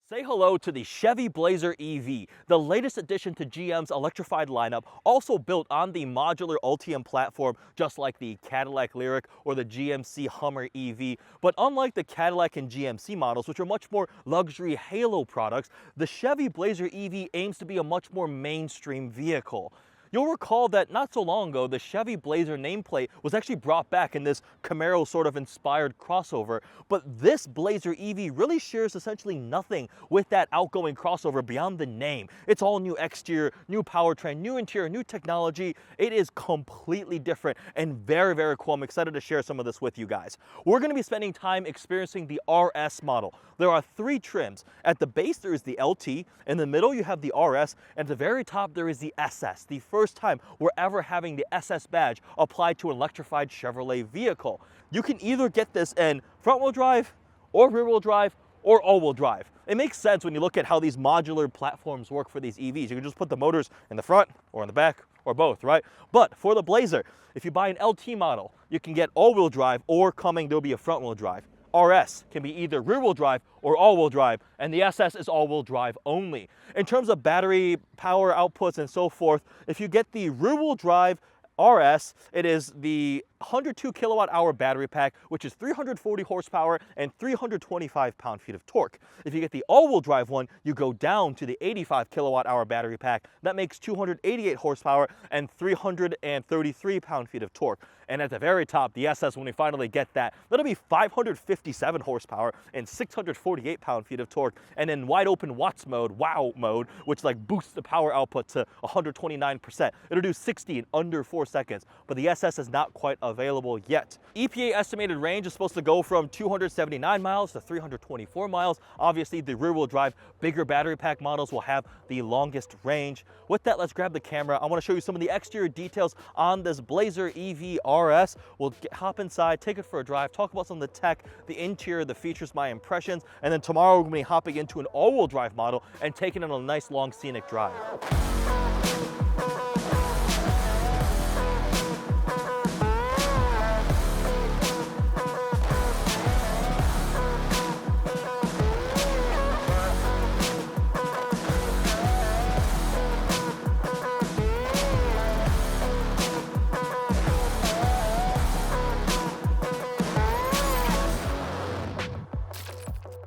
Say hello to the Chevy Blazer EV, the latest addition to GM's electrified lineup, also built on the modular Ultium platform, just like the Cadillac Lyriq or the GMC Hummer EV. But unlike the Cadillac and GMC models, which are much more luxury halo products, the Chevy Blazer EV aims to be a much more mainstream vehicle. You'll recall that not so long ago, the Chevy Blazer nameplate was actually brought back in this Camaro sort of inspired crossover, but this Blazer EV really shares essentially nothing with that outgoing crossover beyond the name. It's all new exterior, new powertrain, new interior, new technology. It is completely different and very, very cool. I'm excited to share some of this with you guys. We're going to be spending time experiencing the RS model. There are three trims. At the base, there is the LT. In the middle, you have the RS. And at the very top, there is the SS, the first time we're ever having the SS badge applied to an electrified Chevrolet vehicle. You can either get this in front-wheel drive or rear-wheel drive or all-wheel drive. It makes sense when you look at how these modular platforms work for these EVs. You can just put the motors in the front or in the back or both, right? But for the Blazer, if you buy an LT model, you can get all-wheel drive, or coming, there'll be a front-wheel drive. RS can be either rear-wheel drive or all-wheel drive, and the SS is all-wheel drive only. In terms of battery power outputs and so forth, if you get the rear-wheel drive RS, it is the 102 kilowatt hour battery pack, which is 340 horsepower and 325 pound-feet of torque. If you get the all-wheel drive one, you go down to the 85 kilowatt hour battery pack. That makes 288 horsepower and 333 pound-feet of torque. And at the very top, the SS, when we finally get that, that'll be 557 horsepower and 648 pound-feet of torque. And in wide open watts mode, wow mode, which like boosts the power output to 129%. It'll do 60 in under 4 seconds, but the SS is not quite available yet. EPA estimated range is supposed to go from 279 miles to 324 miles. Obviously, the rear-wheel drive, bigger battery pack models will have the longest range. With that, let's grab the camera. I want to show you some of the exterior details on this Blazer EV RS. We'll hop inside, take it for a drive, talk about some of the tech, the interior, the features, my impressions, and then tomorrow we're going to be hopping into an all-wheel drive model and taking it on a nice long scenic drive.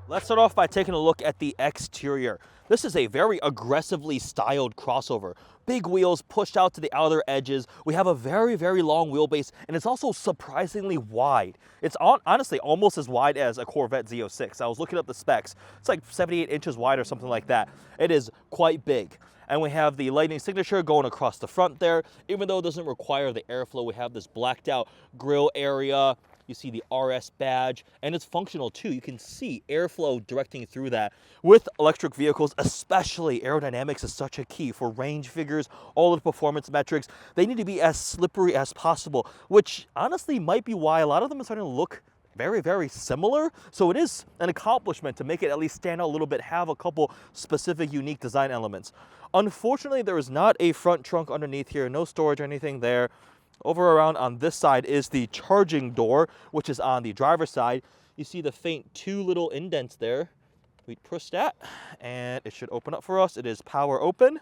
Let's start off by taking a look at the exterior. This is a very aggressively styled crossover. Big wheels pushed out to the outer edges. We have a very, very long wheelbase, and it's also surprisingly wide. It's honestly almost as wide as a Corvette Z06. I was looking up the specs. It's like 78 inches wide or something like that. It is quite big. And we have the lightning signature going across the front there. Even though it doesn't require the airflow, we have this blacked out grille area. You see the RS badge, and it's functional too. You can see airflow directing through that. With electric vehicles, especially, aerodynamics is such a key for range figures, all of the performance metrics. They need to be as slippery as possible, which honestly might be why a lot of them are starting to look very, very similar. So it is an accomplishment to make it at least stand out a little bit, have a couple specific unique design elements. Unfortunately, there is not a front trunk underneath here, no storage or anything there. Over around on this side is the charging door, which is on the driver's side. You see the faint 2 little indents there. We push that, and it should open up for us. It is power open.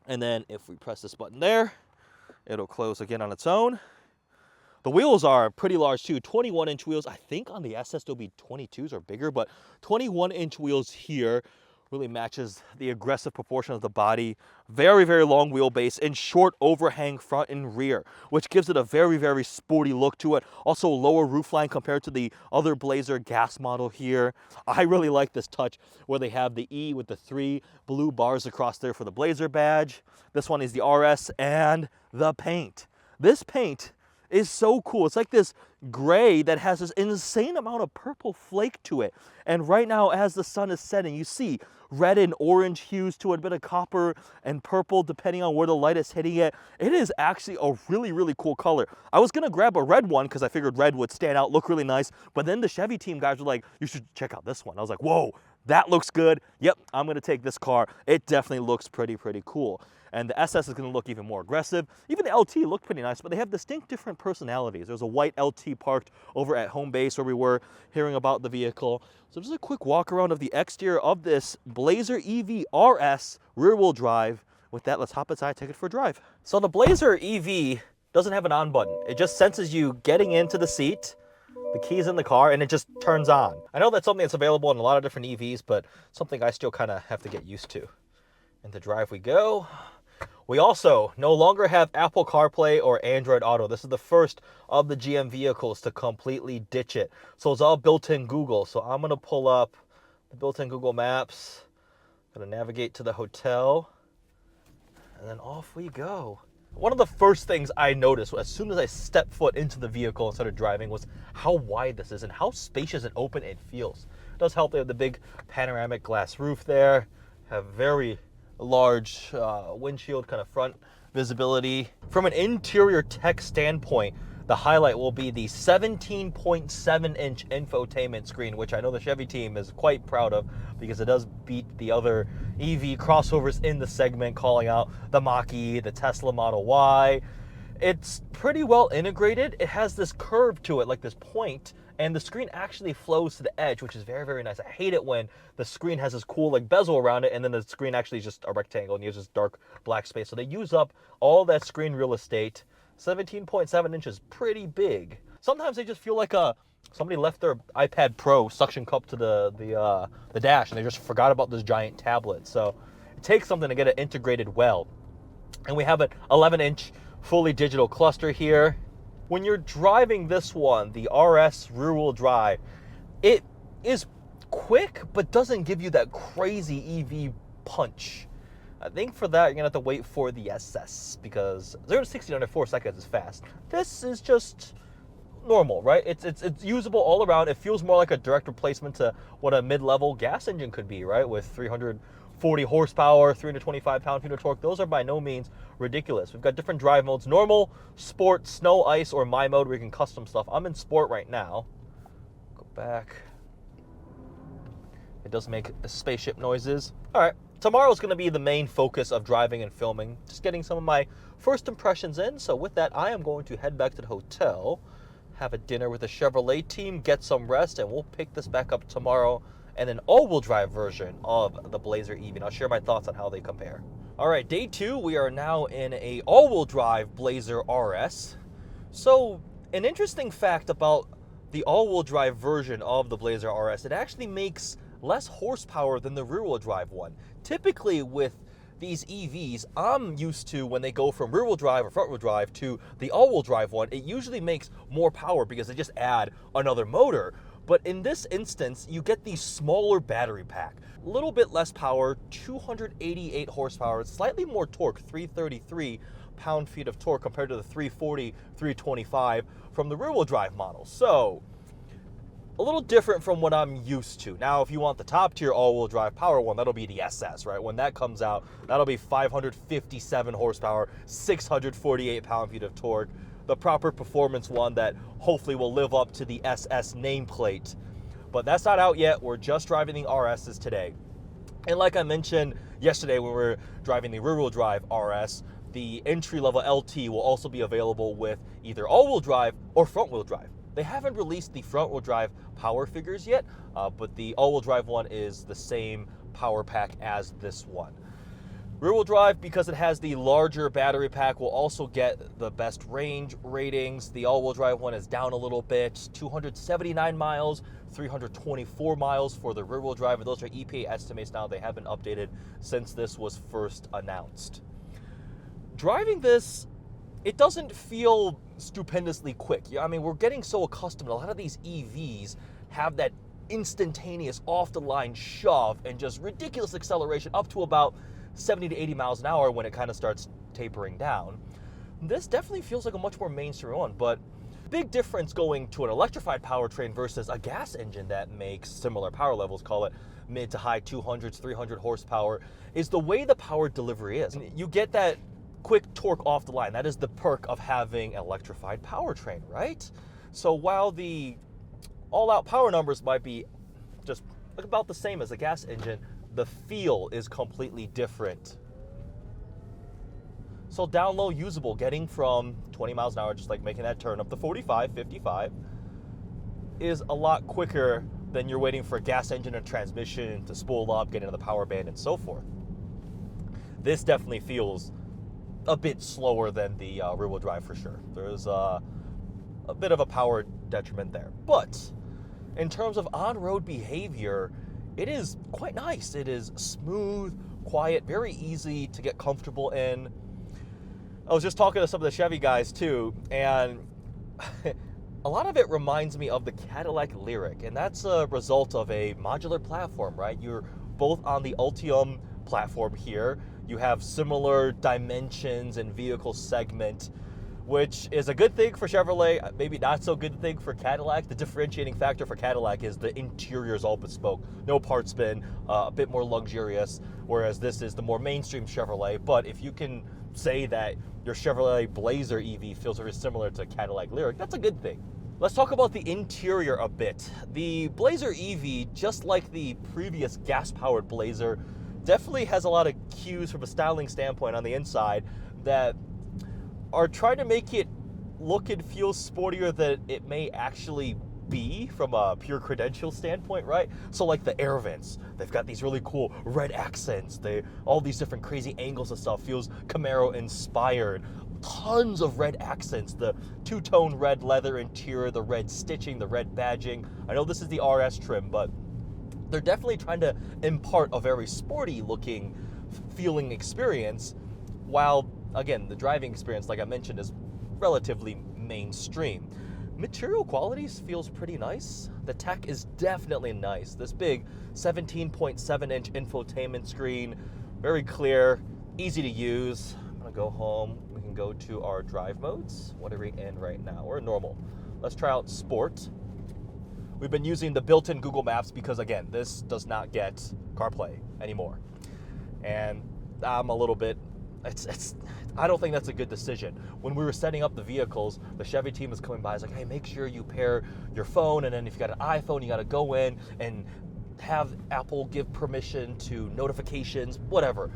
And then if we press this button there, it'll close again on its own. The wheels are pretty large too, 21-inch wheels. I think on the SS there'll be 22s or bigger, but 21-inch wheels here. Really matches the aggressive proportion of the body. Very, very long wheelbase and short overhang front and rear, which gives it a very, very sporty look to it. Also lower roofline compared to the other Blazer gas model here. I really like this touch where they have the E with the 3 blue bars across there for the Blazer badge. This one is the RS, and the paint. This paint is so cool. It's like this gray that has this insane amount of purple flake to it. And right now, as the sun is setting, you see red and orange hues to it, a bit of copper and purple depending on where the light is hitting it. It is actually a really, really cool color. I was gonna grab a red one because I figured red would stand out, look really nice. But then the Chevy team guys were like, you should check out this one. I was like, whoa, that looks good. Yep, I'm gonna take this car. It definitely looks pretty, pretty cool. and the SS is going to look even more aggressive. Even the LT looked pretty nice, but they have distinct different personalities. There's a white LT parked over at home base where we were hearing about the vehicle. So just a quick walk around of the exterior of this Blazer EV RS rear-wheel drive. With that, let's hop inside, take it for a drive. So the Blazer EV doesn't have an on button. It just senses you getting into the seat, the keys in the car, and it just turns on. I know that's something that's available in a lot of different EVs, but something I still kind of have to get used to. Into drive we go. We also no longer have Apple CarPlay or Android Auto. This is the first of the GM vehicles to completely ditch it. So it's all built-in Google. So I'm gonna pull up the built-in Google Maps. Gonna navigate to the hotel, and then off we go. One of the first things I noticed as soon as I stepped foot into the vehicle and started driving was how wide this is and how spacious and open it feels. It does help they have the big panoramic glass roof there, have very large windshield, kind of front visibility. From an interior tech standpoint, the highlight will be the 17.7-inch infotainment screen, which I know the Chevy team is quite proud of because it does beat the other EV crossovers in the segment, calling out the Mach-E, the Tesla Model Y. It's pretty well integrated. It has this curve to it, like this point, and the screen actually flows to the edge, which is very, very nice. I hate it when the screen has this cool like bezel around it, and then the screen actually is just a rectangle and you have this dark black space. So they use up all that screen real estate. 17.7 inches, pretty big. Sometimes they just feel like somebody left their iPad Pro suction cup to the dash, and they just forgot about this giant tablet. So it takes something to get it integrated well. And we have an 11-inch fully digital cluster here. When you're driving this one, the RS rear-wheel drive, it is quick, but doesn't give you that crazy EV punch. I think for that, you're gonna have to wait for the SS because 0 to 60 under 4 seconds is fast. This is just normal, right? It's usable all around. It feels more like a direct replacement to what a mid-level gas engine could be, right? With 340 horsepower, 325 pound-feet of torque. Those are by no means ridiculous. We've got different drive modes: normal, sport, snow, ice, or my mode where you can custom stuff. I'm in sport right now. Go back. It does make spaceship noises. All right. Tomorrow's going to be the main focus of driving and filming, just getting some of my first impressions in. So with that, I am going to head back to the hotel, have a dinner with the Chevrolet team, get some rest, and we'll pick this back up tomorrow in an all-wheel drive version of the Blazer EV. And I'll share my thoughts on how they compare. All right, day 2, we are now in a all-wheel drive Blazer RS. So an interesting fact about the all-wheel drive version of the Blazer RS, it actually makes less horsepower than the rear-wheel drive one. Typically with these EVs, I'm used to when they go from rear-wheel drive or front-wheel drive to the all-wheel drive one, it usually makes more power because they just add another motor. But in this instance, you get the smaller battery pack. A little bit less power, 288 horsepower, slightly more torque, 333 pound-feet of torque compared to the 340, 325 from the rear-wheel drive model. So a little different from what I'm used to. Now, if you want the top tier all-wheel drive power one, that'll be the SS, right? When that comes out, that'll be 557 horsepower, 648 pound-feet of torque. The proper performance one that hopefully will live up to the SS nameplate. But that's not out yet. We're just driving the RSs today. And like I mentioned yesterday when we were driving the rear-wheel drive RS, the entry-level LT will also be available with either all-wheel drive or front-wheel drive. They haven't released the front-wheel drive power figures yet, but the all-wheel drive one is the same power pack as this one. Rear-wheel drive, because it has the larger battery pack, will also get the best range ratings. The all-wheel drive one is down a little bit, 279 miles, 324 miles for the rear-wheel drive, and those are EPA estimates now. They have been updated since this was first announced. Driving this, it doesn't feel stupendously quick. I mean, we're getting so accustomed. A lot of these EVs have that instantaneous off-the-line shove and just ridiculous acceleration up to about 70 to 80 miles an hour when it kind of starts tapering down. This definitely feels like a much more mainstream one, but big difference going to an electrified powertrain versus a gas engine that makes similar power levels, call it mid to high 200s, 300 horsepower, is the way the power delivery is. You get that quick torque off the line. That is the perk of having an electrified powertrain, right? So while the all-out power numbers might be just about the same as a gas engine, the feel is completely different. So down low, usable, getting from 20 miles an hour, just like making that turn up to 45, 55, is a lot quicker than you're waiting for a gas engine and transmission to spool up, get into the power band, and so forth. This definitely feels a bit slower than the rear-wheel drive for sure. There's a bit of a power detriment there. But in terms of on-road behavior, it is quite nice. It is smooth, quiet, very easy to get comfortable in. I was just talking to some of the Chevy guys too, and a lot of it reminds me of the Cadillac Lyriq, and that's a result of a modular platform, right? You're both on the Ultium platform here. You have similar dimensions and vehicle segment, which is a good thing for Chevrolet, maybe not so good thing for Cadillac. The differentiating factor for Cadillac is the interior is all bespoke, no parts bin, a bit more luxurious, whereas this is the more mainstream Chevrolet. But if you can say that your Chevrolet Blazer EV feels very similar to Cadillac Lyriq, that's a good thing. Let's talk about the interior a bit. The Blazer EV, just like the previous gas-powered Blazer, definitely has a lot of cues from a styling standpoint on the inside that are trying to make it look and feel sportier than it may actually be from a pure credential standpoint, right? So like the air vents, they've got these really cool red accents. All these different crazy angles and stuff feels Camaro inspired. Tons of red accents, the two-tone red leather interior, the red stitching, the red badging. I know this is the RS trim, but they're definitely trying to impart a very sporty looking feeling experience, while again the driving experience, like I mentioned, is relatively mainstream. Material qualities feels pretty nice. The tech is definitely nice. This big 17.7-inch infotainment screen, very clear, easy to use. I'm gonna go home. We can go to our drive modes. What are we in right now? We're in normal. Let's try out sport. We've been using the built-in Google Maps because, again, this does not get CarPlay anymore. And I'm a little bit, I don't think that's a good decision. When we were setting up the vehicles, the Chevy team was coming by. It's like, hey, make sure you pair your phone, and then if you got an iPhone, you got to go in and have Apple give permission to notifications, whatever.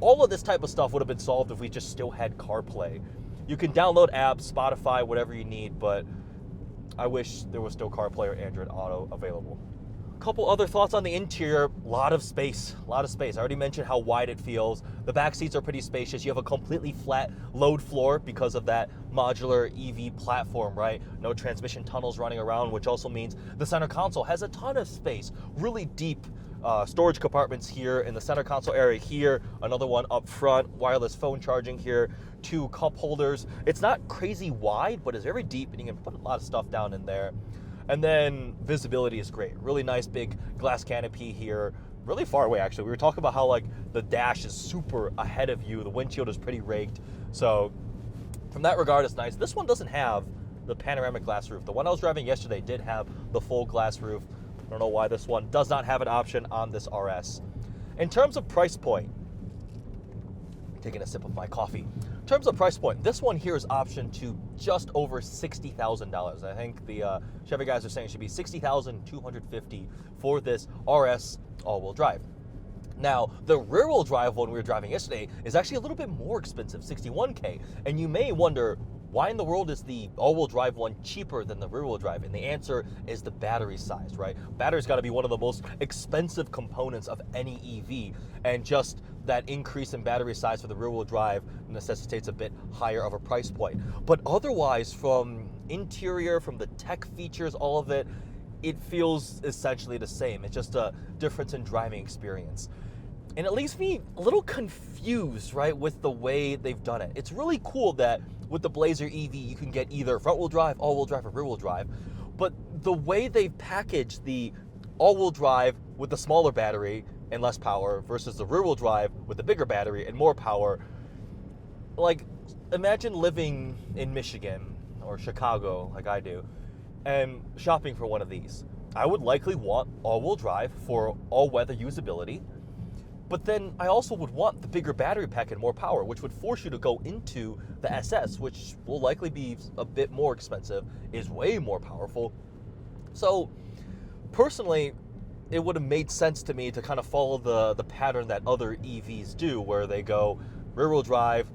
All of this type of stuff would have been solved if we just still had CarPlay. You can download apps, Spotify, whatever you need, but I wish there was still CarPlay or Android Auto available. A couple other thoughts on the interior. A lot of space. I already mentioned how wide it feels. The back seats are pretty spacious. You have a completely flat load floor because of that modular EV platform, right? No transmission tunnels running around, which also means the center console has a ton of space. Really deep storage compartments here in the center console area here. Another one up front. Wireless phone charging here. 2 cup holders. It's not crazy wide, but it's very deep, and you can put a lot of stuff down in there. And then visibility is great. Really nice big glass canopy here. Really far away, actually. We were talking about how like the dash is super ahead of you. The windshield is pretty raked. So from that regard, it's nice. This one doesn't have the panoramic glass roof. The one I was driving yesterday did have the full glass roof. I don't know why this one does not have an option on this RS. In terms of price point, taking a sip of my coffee. In terms of price point, this one here is optioned to just over $60,000. I think the Chevy guys are saying it should be $60,250 for this RS all-wheel drive. Now, the rear-wheel drive one we were driving yesterday is actually a little bit more expensive, $61K. And you may wonder, why in the world is the all-wheel drive one cheaper than the rear-wheel drive? And the answer is the battery size, right? Battery's got to be one of the most expensive components of any EV, and just that increase in battery size for the rear-wheel drive necessitates a bit higher of a price point. But otherwise, from interior, from the tech features, all of it, it feels essentially the same. It's just a difference in driving experience. And it leaves me a little confused, right, with the way they've done it. It's really cool that with the Blazer EV, you can get either front-wheel drive, all-wheel drive, or rear-wheel drive. But the way they've packaged the all-wheel drive with the smaller battery and less power versus the rear-wheel drive with the bigger battery and more power, like, imagine living in Michigan or Chicago like I do and shopping for one of these. I would likely want all-wheel drive for all-weather usability. But then I also would want the bigger battery pack and more power, which would force you to go into the SS, which will likely be a bit more expensive, is way more powerful. So personally, it would have made sense to me to kind of follow the pattern that other EVs do, where they go rear-wheel drive,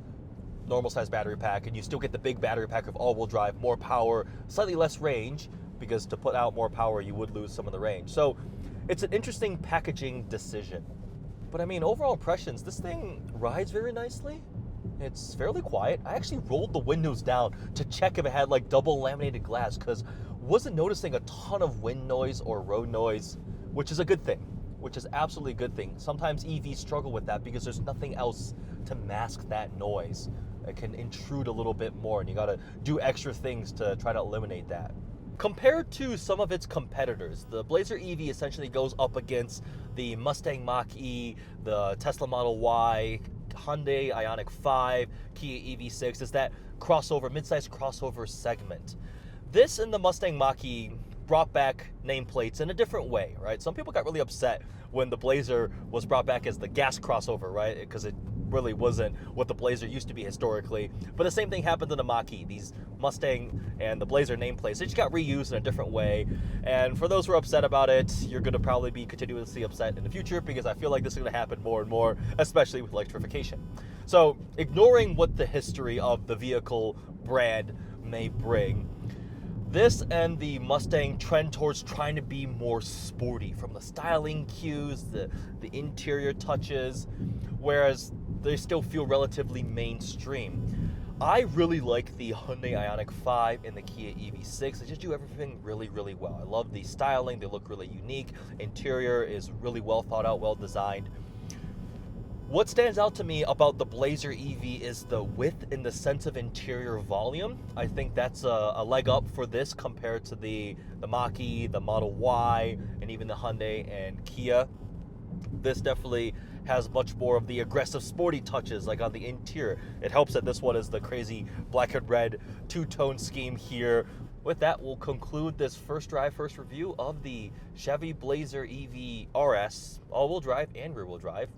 normal size battery pack, and you still get the big battery pack of all-wheel drive, more power, slightly less range, because to put out more power, you would lose some of the range. So it's an interesting packaging decision. But I mean, overall impressions, this thing rides very nicely. It's fairly quiet. I actually rolled the windows down to check if it had like double laminated glass, because wasn't noticing a ton of wind noise or road noise, which is a good thing, which is absolutely a good thing. Sometimes EVs struggle with that because there's nothing else to mask that noise. It can intrude a little bit more, and you gotta do extra things to try to eliminate that. Compared to some of its competitors, the Blazer EV essentially goes up against the Mustang Mach-E, the Tesla Model Y, Hyundai Ioniq 5, Kia EV6. Is that crossover, mid-size crossover segment. This and the Mustang Mach-E brought back nameplates in a different way, right? Some people got really upset when the Blazer was brought back as the gas crossover, right? Because it really wasn't what the Blazer used to be historically. But the same thing happened to the Mach-E. These Mustang and the Blazer nameplates, they just got reused in a different way. And for those who are upset about it, you're going to probably be continuously upset in the future, because I feel like this is going to happen more and more, especially with electrification. So ignoring what the history of the vehicle brand may bring, this and the Mustang trend towards trying to be more sporty, from the styling cues, the interior touches, whereas they still feel relatively mainstream. I really like the Hyundai Ioniq 5 and the Kia EV6. They just do everything really, really well. I love the styling. They look really unique. Interior is really well thought out, well designed. What stands out to me about the Blazer EV is the width and the sense of interior volume. I think that's a leg up for this compared to the Mach-E, the Model Y, and even the Hyundai and Kia. This definitely has much more of the aggressive sporty touches, like on the interior. It helps that this one is the crazy black and red two-tone scheme here. With that, we'll conclude this first review of the Chevy Blazer EV RS, all-wheel drive and rear-wheel drive.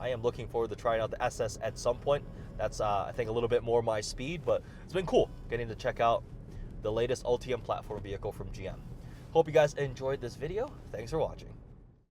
I am looking forward to trying out the SS at some point. That's, I think, a little bit more my speed, but it's been cool getting to check out the latest Ultium platform vehicle from GM. Hope you guys enjoyed this video. Thanks for watching.